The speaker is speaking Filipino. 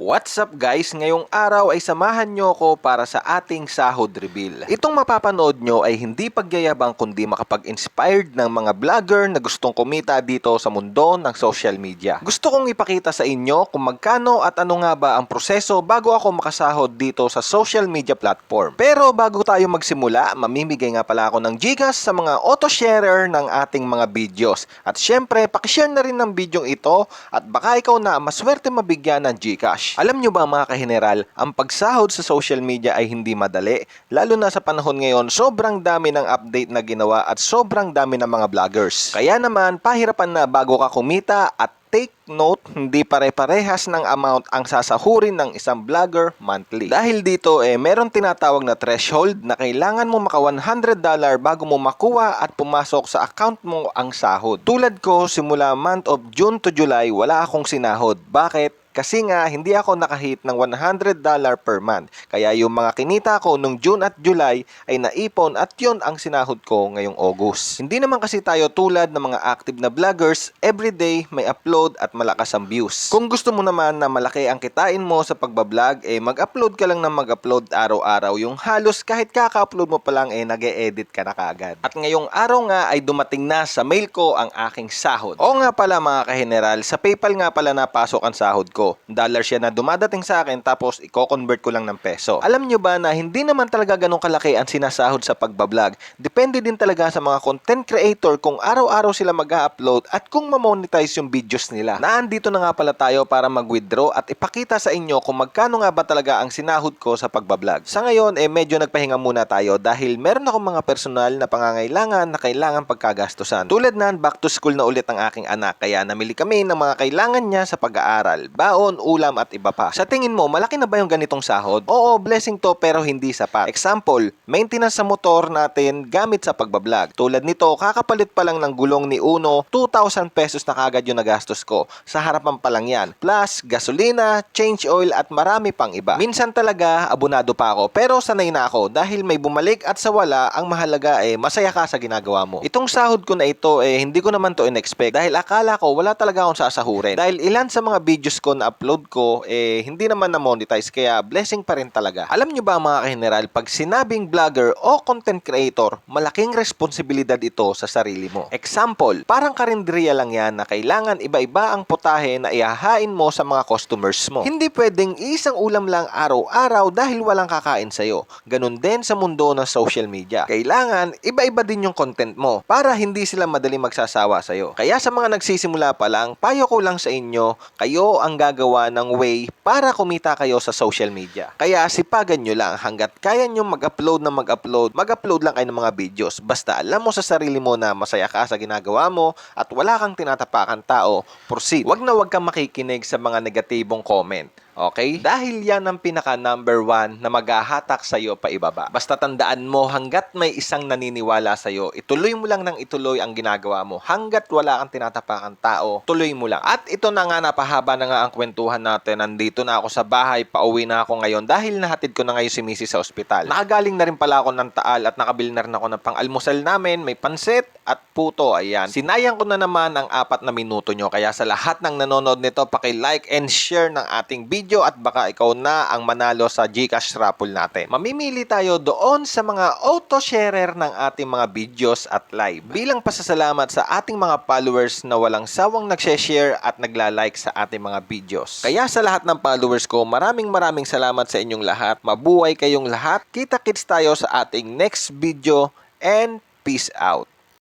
What's up guys? Ngayong araw ay samahan nyo ko para sa ating sahod reveal. Itong mapapanood nyo ay hindi pagyayabang kundi makapag-inspired ng mga vlogger na gustong kumita dito sa mundo ng social media. Gusto kong ipakita sa inyo kung magkano at ano nga ba ang proseso bago ako makasahod dito sa social media platform. Pero bago tayo magsimula, mamimigay nga pala ako ng Gcash sa mga auto-sharer ng ating mga videos. At syempre, pakishare na rin ng video ito at baka ikaw na maswerte mabigyan ng Gcash. Alam nyo ba mga kaheneral, ang pagsahod sa social media ay hindi madali. Lalo na sa panahon ngayon, sobrang dami ng update na ginawa at sobrang dami ng mga vloggers. Kaya naman, pahirapan na bago ka kumita at take note, hindi pare-parehas ng amount ang sasahurin ng isang vlogger monthly. Dahil dito, meron tinatawag na threshold na kailangan mo maka $100 bago mo makuha at pumasok sa account mo ang sahod. Tulad ko, simula month of June to July, wala akong sinahod. Bakit? Kasi nga, hindi ako nakahit ng $100 per month. Kaya yung mga kinita ko nung June at July ay naipon at yun ang sinahod ko ngayong August. Hindi naman kasi tayo tulad ng mga active na vloggers, everyday may upload at malakas ang views. Kung gusto mo naman na malaki ang kitain mo sa pagbablog, mag-upload ka lang ng mag-upload araw-araw. Yung halos kahit kaka-upload mo pa lang, nag-e-edit ka na kaagad. At ngayong araw nga ay dumating na sa mail ko ang aking sahod. Oo nga pala mga kaheneral, sa PayPal nga pala napasok ang sahod ko. Dollar siya na dumadating sa akin tapos i-convert ko lang ng peso. Alam nyo ba na hindi naman talaga ganun kalaki ang sinasahod sa pagbablog? Depende din talaga sa mga content creator kung araw-araw sila mag-upload at kung ma-monetize yung videos nila. Naandito na nga pala tayo para mag-withdraw at ipakita sa inyo kung magkano nga ba talaga ang sinahod ko sa pagbablog. Sa ngayon, medyo nagpahinga muna tayo dahil meron akong mga personal na pangangailangan na kailangan pagkagastusan. Tulad na, back to school na ulit ang aking anak kaya namili kami ng mga kailangan niya sa pag-aaral. Baon, ulam at iba pa. Sa tingin mo, malaki na ba yung ganitong sahod? Oo, blessing to pero hindi sapat. Example, maintenance sa motor natin gamit sa pagbablog. Tulad nito, kakapalit pa lang ng gulong ni Uno, 2,000 pesos na kagad yung nagastos ko. Sa harapan pa lang yan. Plus, gasolina, change oil at marami pang iba. Minsan talaga, abonado pa ako pero sanay na ako dahil may bumalik at sa wala, ang mahalaga masaya ka sa ginagawa mo. Itong sahod ko na ito hindi ko naman to in-expect dahil akala ko wala talaga akong sasahurin. Dahil ilan sa mga videos ko na upload ko hindi naman na-monetize kaya blessing pa rin talaga. Alam nyo ba mga kaheneral, pag sinabing vlogger o content creator, malaking responsibilidad ito sa sarili mo. Example, parang karinderiya lang yan na kailangan iba-iba ang putahe na ihahain mo sa mga customers mo. Hindi pwedeng isang ulam lang araw-araw dahil walang kakain sa'yo. Ganun din sa mundo ng social media. Kailangan iba-iba din yung content mo para hindi sila madali magsasawa sa'yo. Kaya sa mga nagsisimula pa lang, payo ko lang sa inyo, kayo ang gagawa ng way para kumita kayo sa social media. Kaya sipagan nyo lang hanggat kaya nyo mag-upload mag-upload lang kayo ng mga videos. Basta alam mo sa sarili mo na masaya ka sa ginagawa mo at wala kang tinatapakan tao, proceed. Wag kang makikinig sa mga negatibong comment. Okay? Dahil yan ang pinaka number 1 na maghahatak sa'yo pa ibaba. Basta tandaan mo, hanggat may isang naniniwala sa'yo, ituloy mo lang ng ituloy ang ginagawa mo. Hanggat wala kang tinatapakan tao, tuloy mo lang. At ito na nga, napahaba na nga ang kwentuhan natin. Nandito na ako sa bahay, pauwi na ako ngayon dahil nahatid ko na ngayon si Missy sa ospital. Nakagaling na rin pala ako ng Taal at nakabili na rin ako ng pang-almusal namin. May pansit at puto. Ayan. Sinayang ko na naman ang 4 na minuto nyo. Kaya sa lahat ng nanonood nito, paki-like and share ng ating video at baka ikaw na ang manalo sa Gcash raffle natin. Mamimili tayo doon sa mga auto-sharer ng ating mga videos at live. Bilang pasasalamat sa ating mga followers na walang sawang nag-share at nagla-like sa ating mga videos. Kaya sa lahat ng followers ko, maraming salamat sa inyong lahat. Mabuhay kayong lahat. Kita-kits tayo sa ating next video and peace out.